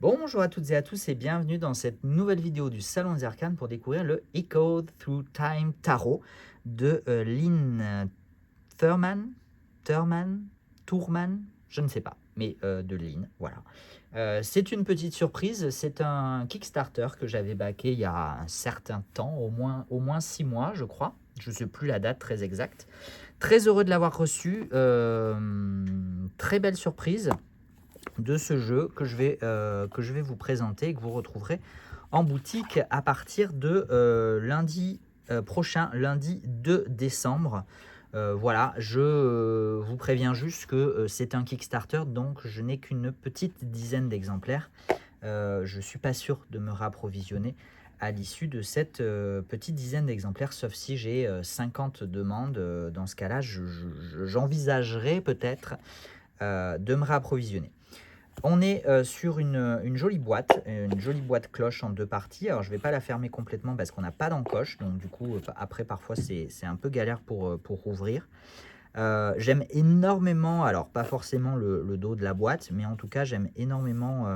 Bonjour à toutes et à tous et bienvenue dans cette nouvelle vidéo du Salon des Arcanes pour découvrir le Echo Through Time Tarot de Lynn Tourman, je ne sais pas, mais de Lynn, voilà. C'est une petite surprise, c'est un Kickstarter que j'avais backé il y a un certain temps, au moins 6 mois je crois, je ne sais plus la date très exacte. Très heureux de l'avoir reçu, très belle surprise de ce jeu que je vais vous présenter et que vous retrouverez en boutique à partir de lundi prochain, lundi 2 décembre. Voilà, je vous préviens juste que c'est un Kickstarter, donc je n'ai qu'une petite dizaine d'exemplaires. Je ne suis pas sûr de me réapprovisionner à l'issue de cette petite dizaine d'exemplaires, sauf si j'ai 50 demandes. Dans ce cas-là, j'envisagerai peut-être de me réapprovisionner. On est sur une jolie boîte cloche en deux parties. Alors, je ne vais pas la fermer complètement parce qu'on n'a pas d'encoche. Donc, du coup, après, parfois, c'est un peu galère pour rouvrir. J'aime énormément, alors pas forcément le dos de la boîte, mais en tout cas, j'aime énormément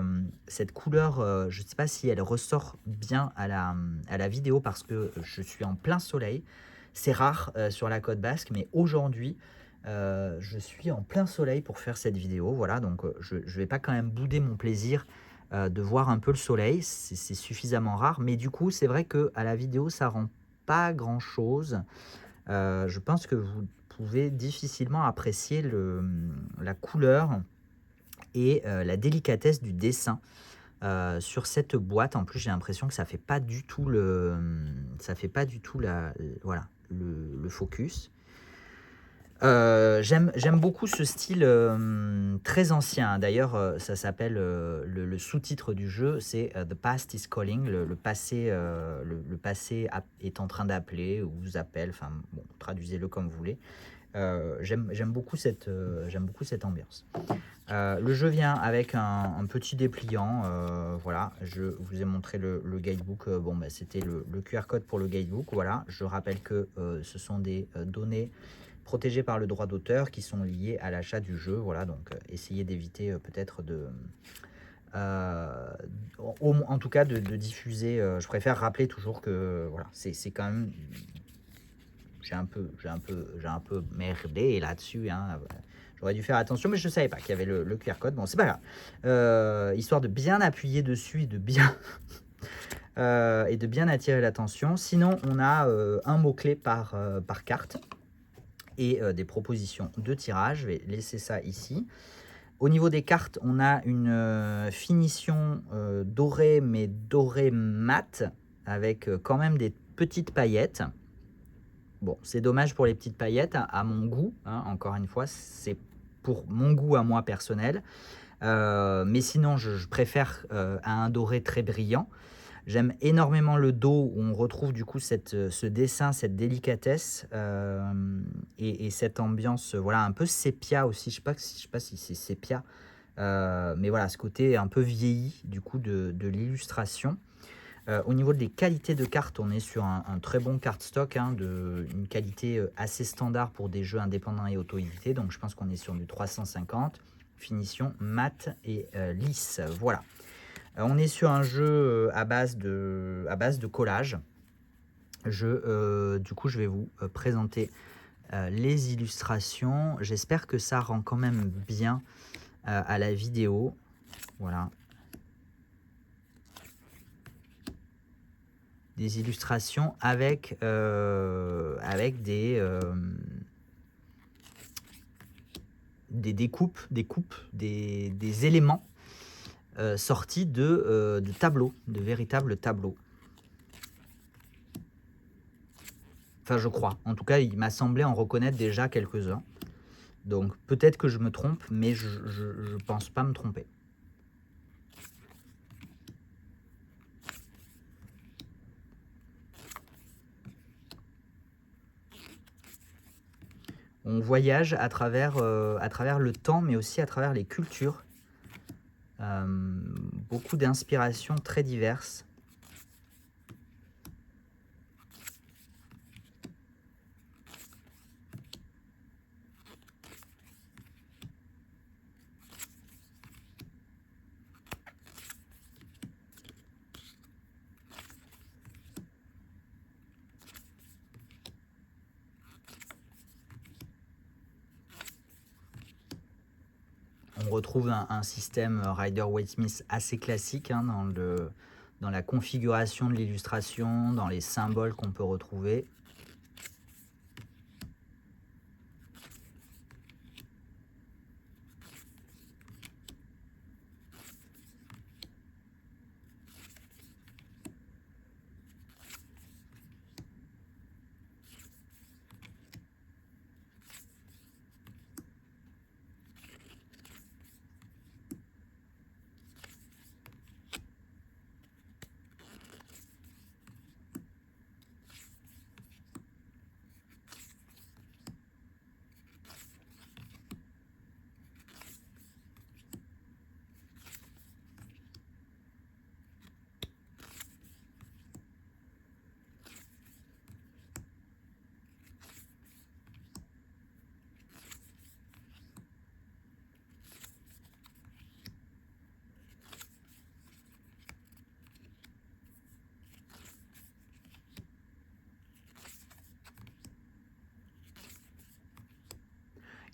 cette couleur. Je ne sais pas si elle ressort bien à la vidéo parce que je suis en plein soleil. C'est rare sur la côte basque, mais aujourd'hui, je suis en plein soleil pour faire cette vidéo. Voilà, donc je ne vais pas quand même bouder mon plaisir de voir un peu le soleil. C'est suffisamment rare, mais du coup, c'est vrai qu'à la vidéo, ça rend pas grand-chose. Je pense que vous pouvez difficilement apprécier la couleur et la délicatesse du dessin sur cette boîte. En plus, j'ai l'impression que ça fait pas du tout ça fait pas du tout voilà, le focus. J'aime beaucoup ce style très ancien. D'ailleurs, ça s'appelle le sous-titre du jeu, c'est The Past is Calling. Le passé, le passé est en train d'appeler ou vous appelle. Enfin, bon, traduisez-le comme vous voulez. J'aime beaucoup cette ambiance. Le jeu vient avec un petit dépliant. Voilà, je vous ai montré le guidebook. Bon, bah, c'était le QR code pour le guidebook. Voilà, je rappelle que ce sont des données protégées par le droit d'auteur qui sont liées à l'achat du jeu. Voilà, donc essayez d'éviter peut-être euh, en tout cas de diffuser. Je préfère rappeler toujours que voilà, c'est quand même j'ai un peu merdé là-dessus, hein. J'aurais dû faire attention, mais je ne savais pas qu'il y avait le QR code. Bon, c'est pas grave. Histoire de bien appuyer dessus et de bien, et de bien attirer l'attention. Sinon, on a un mot-clé par carte et des propositions de tirage. Je vais laisser ça ici. Au niveau des cartes, on a une finition dorée, mais dorée mat, avec quand même des petites paillettes. Bon, c'est dommage pour les petites paillettes, à mon goût, hein, encore une fois, c'est pour mon goût à moi personnel. Mais sinon, je préfère à un doré très brillant. J'aime énormément le dos où on retrouve du coup ce dessin, cette délicatesse et cette ambiance, voilà, un peu sépia aussi. Je sais pas si c'est sépia, mais voilà, ce côté un peu vieilli du coup de l'illustration. Au niveau des qualités de cartes, on est sur un très bon cardstock, hein, une qualité assez standard pour des jeux indépendants et auto-édités. Donc je pense qu'on est sur du 350, finition mat et lisse. Voilà. On est sur un jeu à base de collage. Du coup, je vais vous présenter les illustrations. J'espère que ça rend quand même bien à la vidéo. Voilà. Des illustrations avec des découpes, des éléments sortis de tableaux, de véritables tableaux. Enfin, je crois. En tout cas, il m'a semblé en reconnaître déjà quelques-uns. Donc, peut-être que je me trompe, mais je ne pense pas me tromper. On voyage à travers le temps, mais aussi à travers les cultures. Beaucoup d'inspirations très diverses. retrouve un système Rider-Waite-Smith assez classique hein, dans la configuration de l'illustration, dans les symboles qu'on peut retrouver.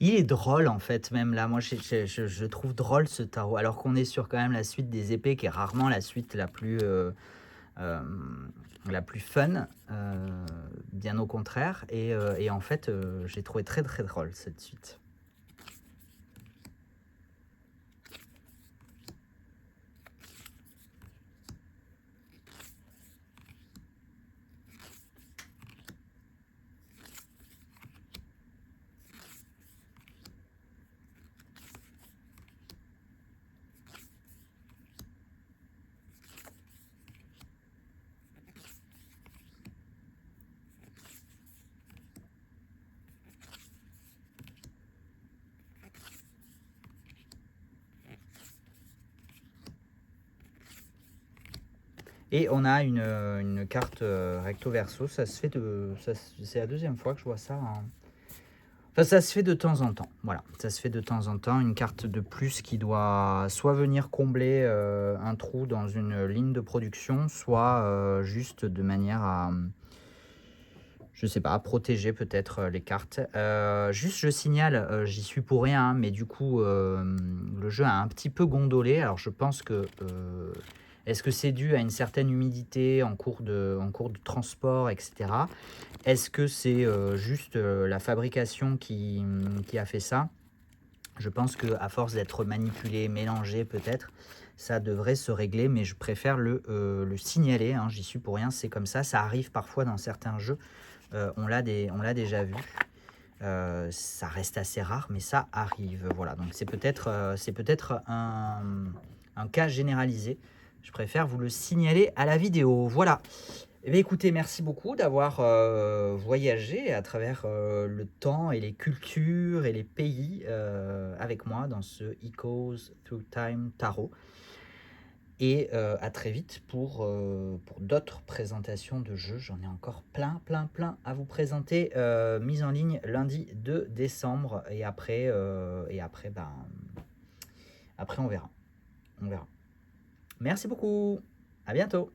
Il est drôle en fait même là, moi je trouve drôle ce tarot, alors qu'on est sur quand même la suite des épées qui est rarement la suite la plus fun, bien au contraire et en fait, j'ai trouvé très, très drôle cette suite. Et on a une carte recto verso, ça se fait c'est la deuxième fois que je vois ça, hein. Enfin, ça se fait de temps en temps, voilà, ça se fait de temps en temps, une carte de plus qui doit soit venir combler un trou dans une ligne de production, soit juste de manière à, je sais pas, à protéger peut-être les cartes. Juste, je signale, j'y suis pour rien, hein, mais du coup, le jeu a un petit peu gondolé. Alors, je pense que est-ce que c'est dû à une certaine humidité en cours de transport, etc. Est-ce que c'est juste la fabrication qui a fait ça? Je pense qu'à force d'être manipulé, mélangé peut-être, ça devrait se régler, mais je préfère le signaler, hein, j'y suis pour rien, c'est comme ça arrive parfois dans certains jeux, on l'a déjà vu. Ça reste assez rare, mais ça arrive. Voilà, donc c'est peut-être un cas généralisé. Je préfère vous le signaler à la vidéo. Voilà. Eh bien, écoutez, merci beaucoup d'avoir voyagé à travers le temps et les cultures et les pays avec moi dans ce Echoes Through Time Tarot. Et à très vite pour d'autres présentations de jeux. J'en ai encore plein à vous présenter. Mise en ligne lundi 2 décembre. Et après, après on verra. Merci beaucoup. À bientôt.